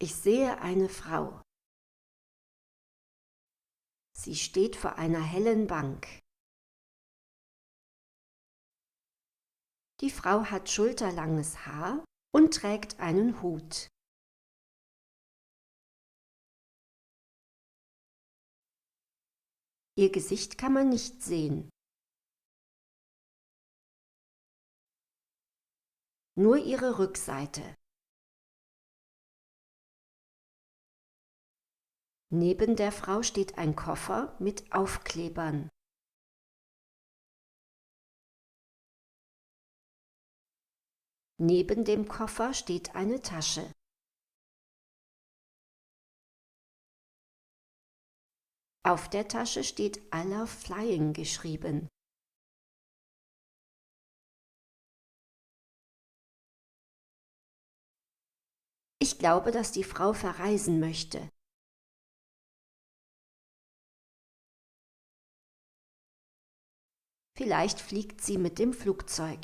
Ich sehe eine Frau. Sie steht vor einer hellen Bank. Die Frau hat schulterlanges Haar und trägt einen Hut. Ihr Gesicht kann man nicht sehen. Nur ihre Rückseite. Neben der Frau steht ein Koffer mit Aufklebern. Neben dem Koffer steht eine Tasche. Auf der Tasche steht I Love Flying geschrieben. Ich glaube, dass die Frau verreisen möchte. Vielleicht fliegt sie mit dem Flugzeug.